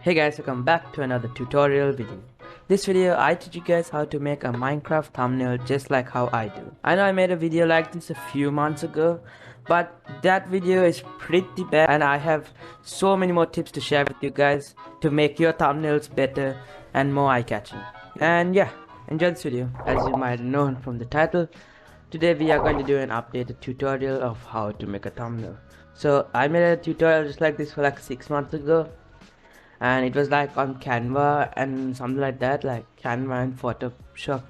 Hey guys, welcome back to another tutorial video. This video I teach you guys how to make a Minecraft thumbnail just like how I do. I know I made a video like this a few months ago, but that video is pretty bad and I have so many more tips to share with you guys to make your thumbnails better and more eye-catching. And yeah, enjoy this video. As you might know from the title, today we are going to do an updated tutorial of how to make a thumbnail. So I made a tutorial just like this for like 6 months ago, and it was like on Canva and something like that, like Canva and Photoshop.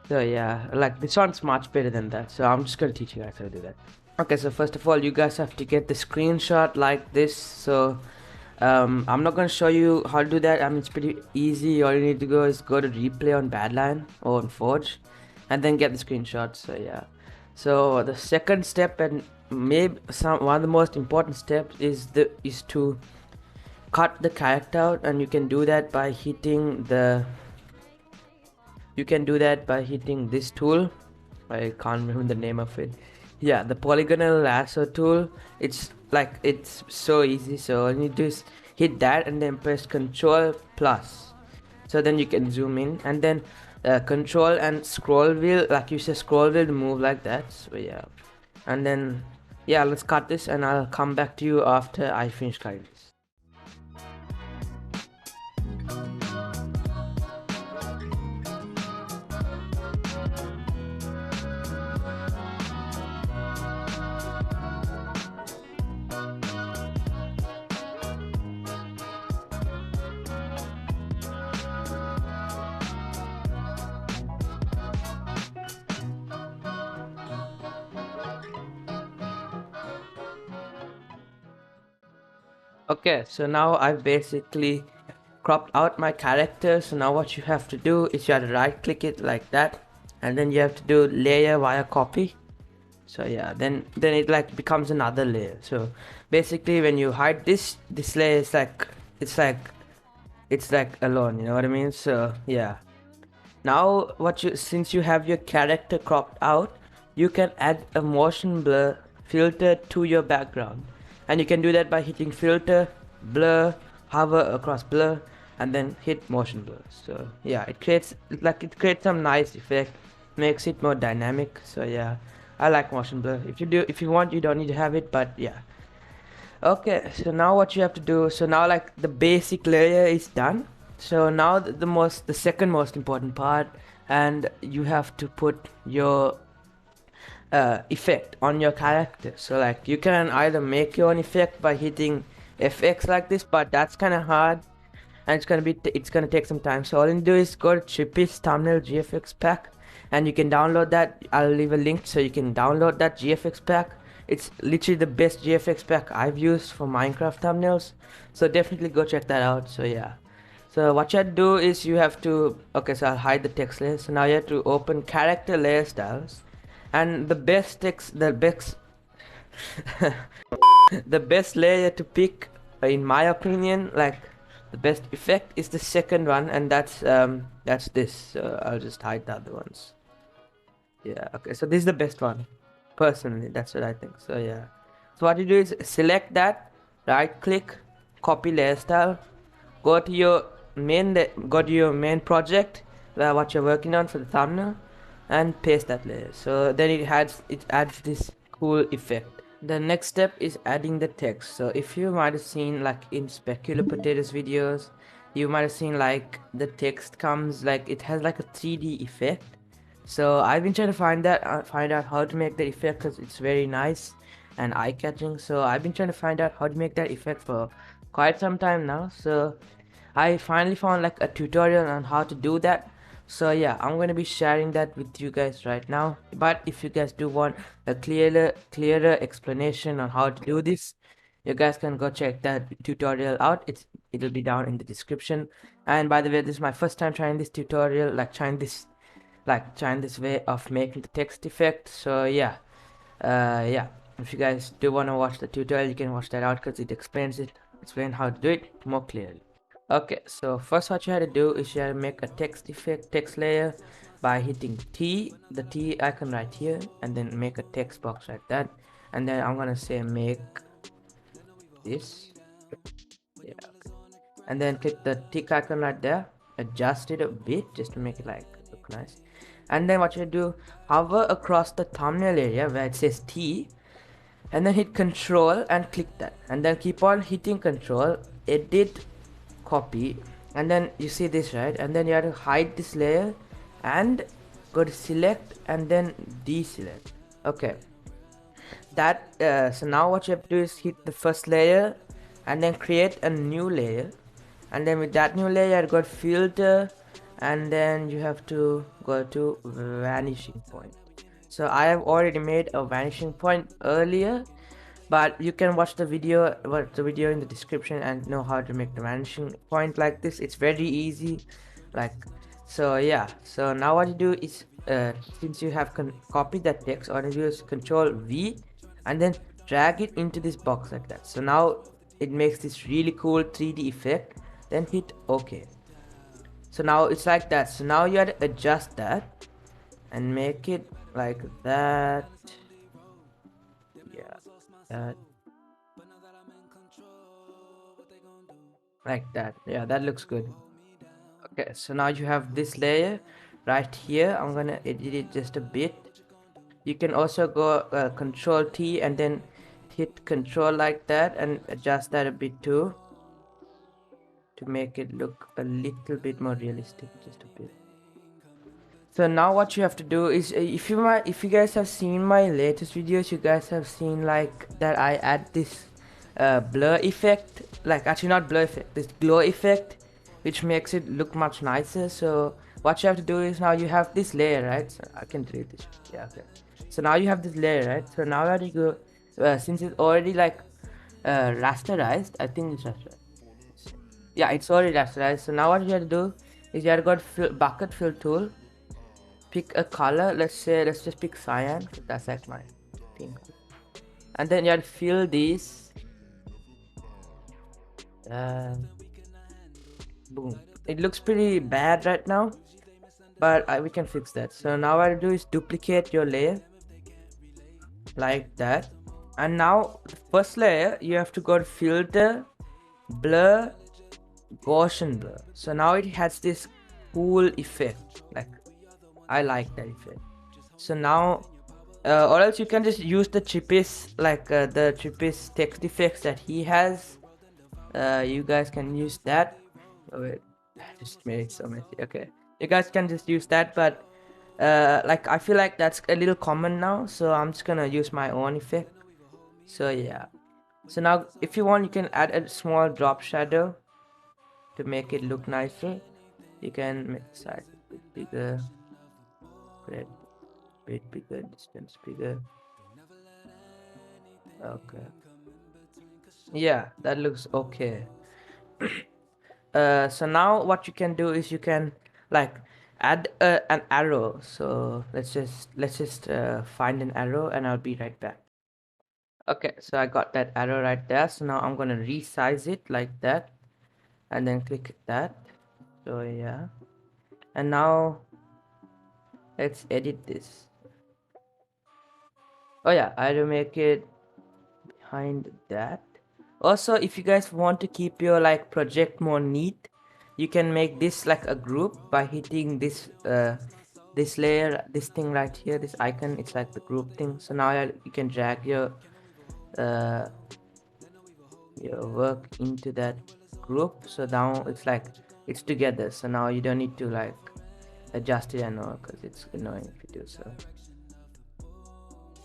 So yeah, like this one's much better than that, so I'm just gonna teach you guys how to do that. Okay, so first of all, you guys have to get the screenshot like this. So I'm not gonna show you how to do that. I mean, it's pretty easy. All you need to go is go to replay on Badline or on Forge and then get the screenshot. So yeah, so the second step, and maybe one of the most important steps, is to cut the character out, and you can do that by hitting this tool. I can't remember the name of it. Yeah, the Polygonal Lasso tool. It's so easy. So all you need to do is hit that and then press Control plus. So then you can zoom in, and then Control and scroll wheel, like you say scroll wheel to move like that. So yeah, and then yeah, let's cut this and I'll come back to you after I finish cutting this. Okay, so now I've basically cropped out my character. So now what you have to do is you have to right click it like that, and then you have to do layer via copy. So yeah, then it like becomes another layer. So basically when you hide this layer, it's like alone, you know what I mean? So yeah, now since you have your character cropped out, you can add a motion blur filter to your background, and you can do that by hitting filter, blur, hover across blur, and then hit motion blur. So yeah, it creates some nice effect, makes it more dynamic. So yeah, I like motion blur. If you want, you don't need to have it, but yeah. Okay, so now what you have to do, so now like the basic layer is done. So now the second most important part, and you have to put your effect on your character. So like you can either make your own effect by hitting FX like this, but that's kind of hard and it's gonna take some time. So all you do is go to Chippy's thumbnail GFX pack, and you can download that. I'll leave a link so you can download that GFX pack. It's literally the best GFX pack I've used for Minecraft thumbnails, so definitely go check that out. So yeah, so what you have to do is you have to, okay, so I'll hide the text layer. So now you have to open character layer styles, and the best the best layer to pick, in my opinion, like the best effect is the second one, and that's this. So I'll just hide the other ones. Yeah, okay, so this is the best one personally, that's what I think. So yeah, so what you do is select that, right click, copy layer style, go to your main project, what you're working on for the thumbnail, and paste that layer. So then it adds this cool effect. The next step is adding the text. So if you might have seen, like in Specular Potatoes videos, you might have seen like the text comes, like it has like a 3D effect. So I've been trying to find out how to make the effect, because it's very nice and eye-catching. So I've been trying to find out how to make that effect for quite some time now. So I finally found like a tutorial on how to do that. So yeah, I'm gonna be sharing that with you guys right now. But if you guys do want a clearer explanation on how to do this, you guys can go check that tutorial out. It'll be down in the description. And by the way, this is my first time trying this tutorial, trying this way of making the text effect. So yeah, yeah, if you guys do want to watch the tutorial, you can watch that out, because it explains how to do it more clearly. Okay, so first what you have to do is you have to make a text layer by hitting the T icon right here, and then make a text box like that. And then I'm gonna say make this. Yeah, okay. and then click the tick icon right there, adjust it a bit just to make it like look nice. And then what you do, hover across the thumbnail area where it says T, and then hit Control and click that, and then keep on hitting Control, edit, copy, and then you see this, right? And then you have to hide this layer and go to select and then deselect. Okay, that so now what you have to do is hit the first layer and then create a new layer, and then with that new layer you got filter, and then you have to go to vanishing point. So I have already made a vanishing point earlier, but you can watch the video in the description and know how to make the vanishing point like this. It's very easy, like, so yeah. So now what you do is since you have copied that text, all you do is Control V and then drag it into this box like that. So now it makes this really cool 3D effect, then hit OK. So now it's like that. So now you have to adjust that and make it like that. Yeah, that, like that. Yeah, that looks good. Okay, so now you have this layer right here. I'm gonna edit it just a bit. You can also go Control T and then hit Control like that and adjust that a bit too, to make it look a little bit more realistic, just a bit. So now what you have to do is if you guys have seen my latest videos, you guys have seen like that I add this blur effect, like actually not blur effect, this glow effect, which makes it look much nicer. So what you have to do is now you have this layer, right? So I can delete this. Yeah, okay. So now you have this layer, right? So now how do you go, since it's already like rasterized, I think it's rasterized. Yeah, it's already rasterized. So now what you have to do is you have to go to bucket fill tool, pick a color. Let's just pick cyan. That's like my pink. And then you have to fill these. Boom. It looks pretty bad right now, but we can fix that. So now what I do is duplicate your layer like that. And now the first layer you have to go to filter, blur, Gaussian blur. So now it has this cool effect. Like, I like that effect. So now or else you can just use the cheapest, like the cheapest text effects that he has. You guys can use that. Oh wait, I just made it so messy. Okay, you guys can just use that, but like I feel like that's a little common now, so I'm just gonna use my own effect. So yeah, so now if you want, you can add a small drop shadow to make it look nicer. You can make the size a bit bigger, red bit bigger, distance bigger. Okay, yeah, that looks okay. So now what you can do is you can like add an arrow. So let's just find an arrow and I'll be right back. Okay, so I got that arrow right there. So now I'm gonna resize it like that and then click that. So yeah, and now let's edit this. Oh yeah, I will make it behind that. Also, if you guys want to keep your like project more neat, you can make this like a group by hitting this this layer, this thing right here, this icon. It's like the group thing. So now you can drag uh, your work into that group. So now it's like it's together. So now you don't need to like adjust it and all, because it's annoying if you do so.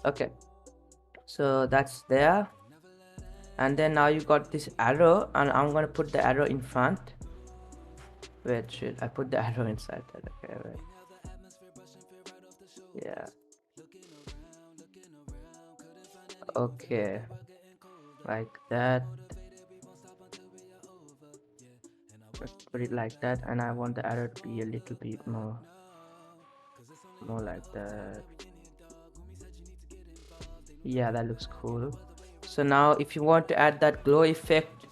Okay, so that's there. And then now you got this arrow, and I'm gonna put the arrow in front. Wait, should I put the arrow inside that? Okay, wait. Yeah. Okay, like that. Let's put it like that, and I want the arrow to be a little bit more like that. Yeah, that looks cool. So now if you want to add that glow effect,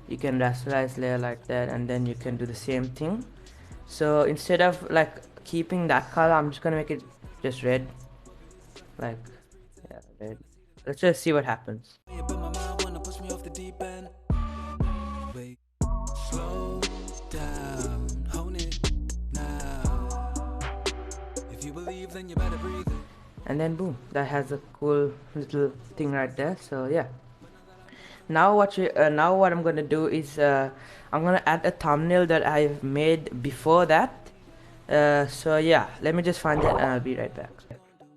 you can rasterize layer like that, and then you can do the same thing. So instead of like keeping that color, I'm just gonna make it just red, like, yeah, red. Let's just see what happens. And then boom, that has a cool little thing right there. So yeah, now what I'm gonna do is I'm gonna add a thumbnail that I've made before that. So yeah, let me just find it and I'll be right back.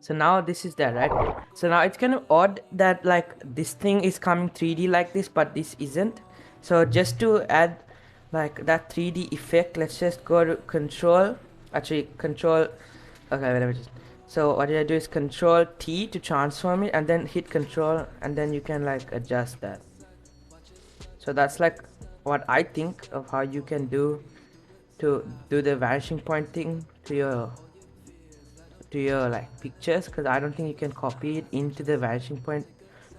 So now this is that, right? So now it's kind of odd that like this thing is coming 3D like this, but this isn't. So just to add like that 3D effect, let's just go to control, okay, let me just, so what I do is control T to transform it, and then hit control, and then you can like adjust that. So that's like what I think of how you can do to do the vanishing point thing to your like pictures, because I don't think you can copy it into the vanishing point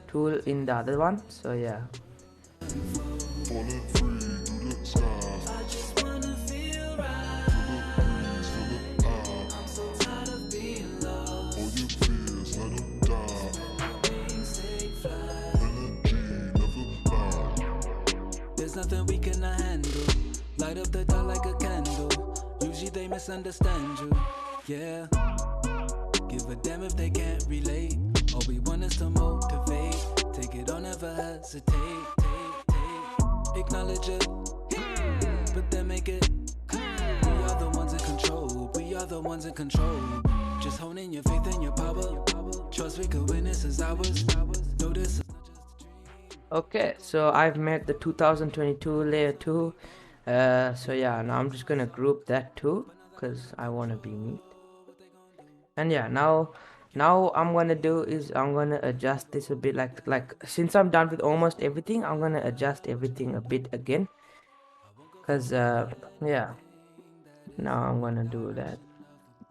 tool in the other one. So yeah. Nothing we cannot handle. Light up the dark like a candle. Usually they misunderstand you. Yeah. Give a damn if they can't relate. All we want is to motivate. Take it on, never hesitate. Take. Acknowledge it. But then make it. We are the ones in control. We are the ones in control. Just honing your faith and your power. Trust we could win, this is ours. Know this is. Okay, so I've made the 2022 layer 2. So yeah, now I'm just gonna group that too, because I want to be neat. And yeah, now I'm gonna do is I'm gonna adjust this a bit, like since I'm done with almost everything, I'm gonna adjust everything a bit again, because yeah, now I'm gonna do that.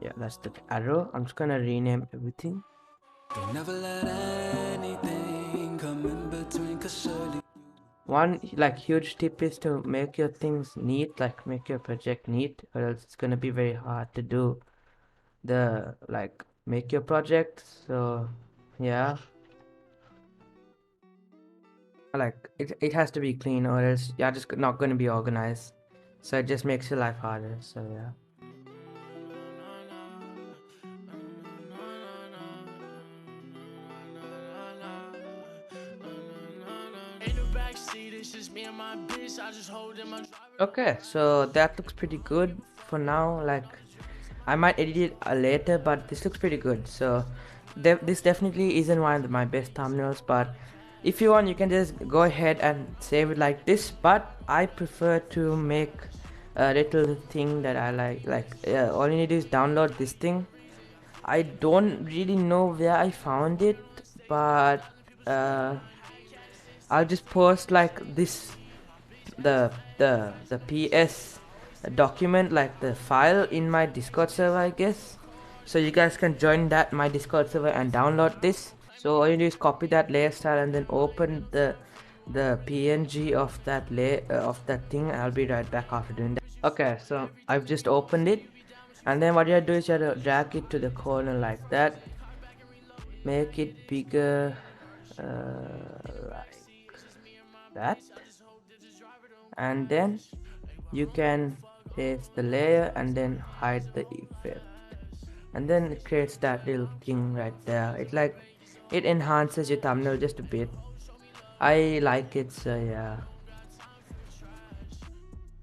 Yeah, that's the arrow. I'm just gonna rename everything. Don't never let anything come in between, 'cause surely. One like huge tip is to make your things neat, like make your project neat, or else it's gonna be very hard to do the like make your project. So yeah, like it has to be clean, or else you're just not gonna be organized. So it just makes your life harder. So yeah. Okay, so that looks pretty good for now. Like I might edit it later, but this looks pretty good. So this definitely isn't one of my best thumbnails, but if you want, you can just go ahead and save it like this. But I prefer to make a little thing that I like all you need is download this thing. I don't really know where I found it, but I'll just post like this the PS document, like the file, in my Discord server, I guess. So you guys can join that my Discord server and download this. So all you do is copy that layer style and then open the PNG of that layer of that thing. I'll be right back after doing that. Okay, so I've just opened it, and then what you do is you have to drag it to the corner like that, make it bigger like that, and then you can paste the layer and then hide the effect, and then it creates that little thing right there. It enhances your thumbnail just a bit. I like it. So yeah,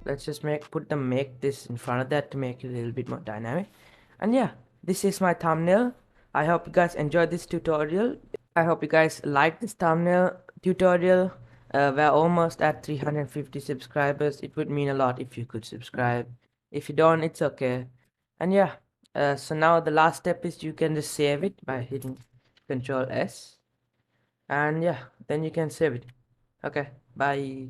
let's just make this in front of that to make it a little bit more dynamic. And yeah, this is my thumbnail. I hope you guys enjoyed this tutorial. I hope you guys like this thumbnail tutorial. We're almost at 350 subscribers. It would mean a lot if you could subscribe. If you don't, it's okay. And yeah, so now the last step is you can just save it by hitting Control S. And yeah, then you can save it. Okay, bye.